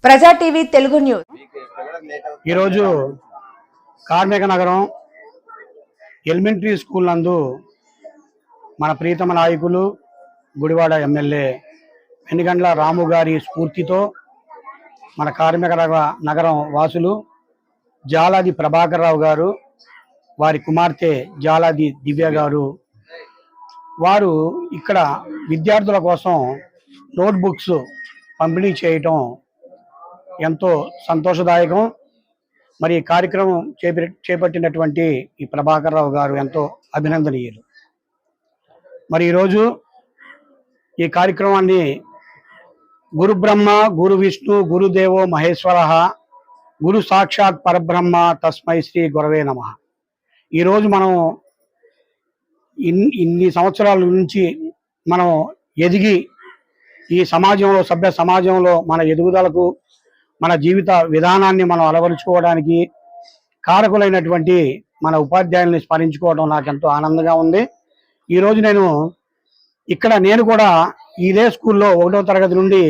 ప్రజా TV Telugu news. ఈరోజు కార్మిక నగరం ఎలిమెంటరీ స్కూల్ నందు మన ప్రీతమ నాయకులు గుడివాడ ఎమ్మెల్యే వెనిగండ్ల రాము గారి స్ఫూర్తితో మన కార్మిక నగరం వాసులు జాలాది ప్రభాకర్ రావు గారు, వారి కుమార్తె జాలాది దివ్య గారు, వారు ఇక్కడ విద్యార్థుల కోసం నోట్బుక్స్ పంపిణీ చేయటం ఎంతో సంతోషదాయకం. మరి ఈ కార్యక్రమం చేపట్టినటువంటి ఈ ప్రభాకర్ రావు గారు ఎంతో అభినందనీయులు. మరి ఈరోజు ఈ కార్యక్రమాన్ని గురు బ్రహ్మ గురు విష్ణు గురుదేవో మహేశ్వర గురు సాక్షాత్ పరబ్రహ్మ తస్మై శ్రీ గురవే నమః. ఈరోజు మనం ఇన్ని సంవత్సరాల నుంచి మనం ఎదిగి ఈ సమాజంలో, సభ్య సమాజంలో మన ఎదుగుదలకు, మన జీవిత విధానాన్ని మనం అలవరుచుకోవడానికి కారకులైనటువంటి మన ఉపాధ్యాయుల్ని స్మరించుకోవడం నాకు ఎంతో ఆనందంగా ఉంది. ఈరోజు నేను కూడా ఇదే స్కూల్లో 1వ తరగతి నుండి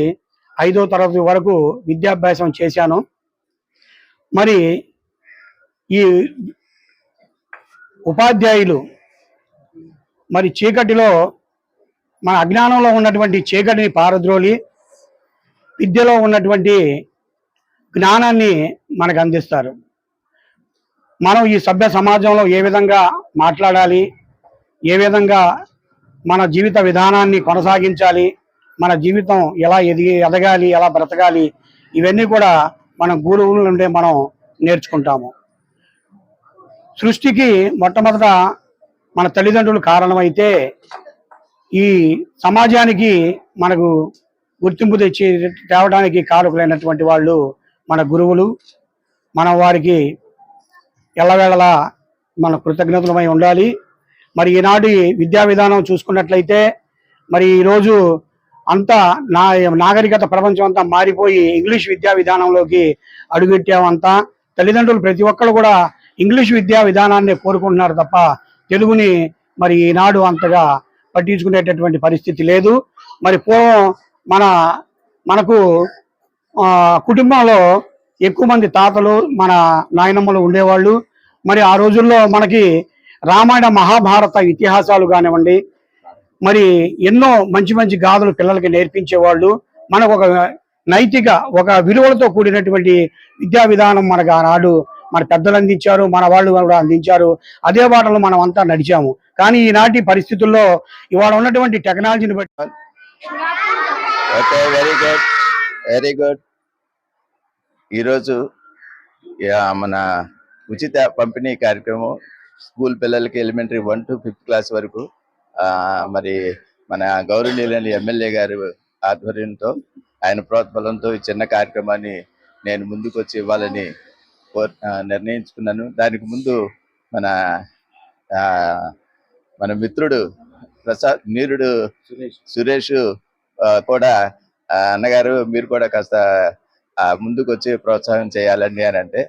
5వ తరగతి వరకు విద్యాభ్యాసం చేశాను. మరి ఈ ఉపాధ్యాయులు మరి చీకటిలో, మన అజ్ఞానంలో ఉన్నటువంటి చీకటిని పారద్రోలి విద్యలో ఉన్నటువంటి జ్ఞానాన్ని మనకు అందిస్తారు. మనం ఈ సభ్య సమాజంలో ఏ విధంగా మాట్లాడాలి, ఏ విధంగా మన జీవిత విధానాన్ని కొనసాగించాలి, మన జీవితం ఎలా ఎదగాలి, ఎలా బ్రతకాలి, ఇవన్నీ కూడా మన గురువుల నుండే మనం నేర్చుకుంటాము. సృష్టికి మొట్టమొదట మన తల్లిదండ్రులు కారణమైతే ఈ సమాజానికి మనకు గుర్తింపు తేవడానికి కారకులైనటువంటి వాళ్ళు మన గురువులు. మనం వారికి ఎల్లవేళలా మన కృతజ్ఞతలమై ఉండాలి. మరి ఈనాటి విద్యా విధానం చూసుకున్నట్లయితే మరి ఈరోజు అంతా నాగరికత ప్రపంచం అంతా మారిపోయి ఇంగ్లీష్ విద్యా విధానంలోకి అడుగుపెట్టామంతా. తల్లిదండ్రులు ప్రతి ఒక్కరు కూడా ఇంగ్లీష్ విద్యా విధానాన్ని కోరుకుంటున్నారు తప్ప తెలుగుని మరి ఈనాడు అంతగా పట్టించుకునేటటువంటి పరిస్థితి లేదు. మరి పూర్వం మనకు కుటుంబంలో ఎక్కువ మంది తాతలు, మన నాయనమ్మలు ఉండేవాళ్ళు. మరి ఆ రోజుల్లో మనకి రామాయణ మహాభారత ఇతిహాసాలు కానివ్వండి, మరి ఎన్నో మంచి మంచి గాథలు పిల్లలకి నేర్పించేవాళ్ళు. మనకు ఒక నైతిక, ఒక విలువలతో కూడినటువంటి విద్యా విధానం మనకు ఆనాడు మన పెద్దలు అందించారు, మన వాళ్ళు కూడా అందించారు. అదే బాటలో మనం అంతా నడిచాము. కానీ ఈనాటి పరిస్థితుల్లో ఇవాళ ఉన్నటువంటి టెక్నాలజీని బట్టి వెరీ గుడ్. ఈరోజు మన ఉచిత పంపిణీ కార్యక్రమం స్కూల్ పిల్లలకి ఎలిమెంటరీ 1 to 5th క్లాస్ వరకు మరి మన గౌరవనీయులైన ఎమ్మెల్యే గారి ఆధ్వర్యంతో, ఆయన ప్రోత్బలంతో ఈ చిన్న కార్యక్రమాన్ని నేను ముందుకు వచ్చి ఇవ్వాలని నిర్ణయించుకున్నాను. దానికి ముందు మన మిత్రుడు నీరుడు సురేష్ కూడా అన్నగారు మీరు కూడా కాస్త ముందుకు వచ్చి ప్రోత్సాహం చేయాలండి అని అంటే,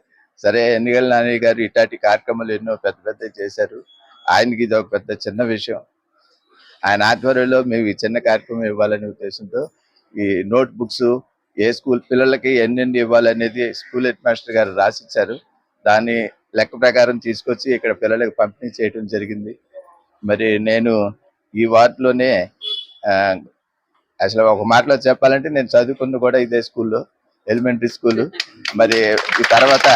సరే ఎన్నికల నాని గారు ఇట్లాంటి కార్యక్రమాలు ఎన్నో పెద్ద చేశారు, ఆయనకి ఇది ఒక పెద్ద చిన్న విషయం. ఆయన ఆధ్వర్యంలో మేము ఈ చిన్న కార్యక్రమం ఇవ్వాలనే ఉద్దేశంతో ఈ నోట్ బుక్స్ ఏ స్కూల్ పిల్లలకి ఎన్నెన్ని ఇవ్వాలనేది స్కూల్ హెడ్ మాస్టర్ గారు రాసిచ్చారు. దాన్ని లెక్క ప్రకారం తీసుకొచ్చి ఇక్కడ పిల్లలకు పంపిణీ చేయడం జరిగింది. మరి నేను ఈ వార్డులోనే, అసలు ఒక మాటలో చెప్పాలంటే నేను చదువుకున్న కూడా ఇదే స్కూల్లో, ఎలిమెంటరీ స్కూల్. మరి ఈ తర్వాత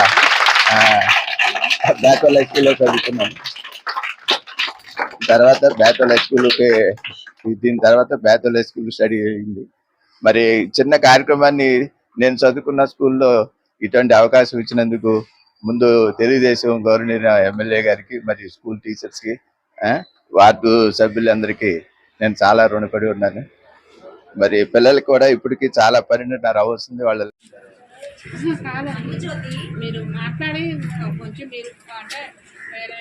బేతోల్ హై స్కూల్లో చదువుకున్నాను. తర్వాత బేతోల్ హై స్కూల్కి, దీని తర్వాత బేతోల్ హై స్కూల్ స్టడీ అయింది. మరి చిన్న కార్యక్రమాన్ని నేను చదువుకున్న స్కూల్లో ఇటువంటి అవకాశం ఇచ్చినందుకు ముందు తెలుగుదేశం గవర్నర్ ఎమ్మెల్యే గారికి, మరి స్కూల్ టీచర్స్కి, వార్డు సభ్యులందరికీ నేను చాలా రుణపడి ఉన్నాను. మరి పిల్లలకి కూడా ఇప్పటికీ చాలా పరిణితి రావాల్సింది. వాళ్ళ మీరు మాట్లాడి కొంచెం మీరు అంటే వేరే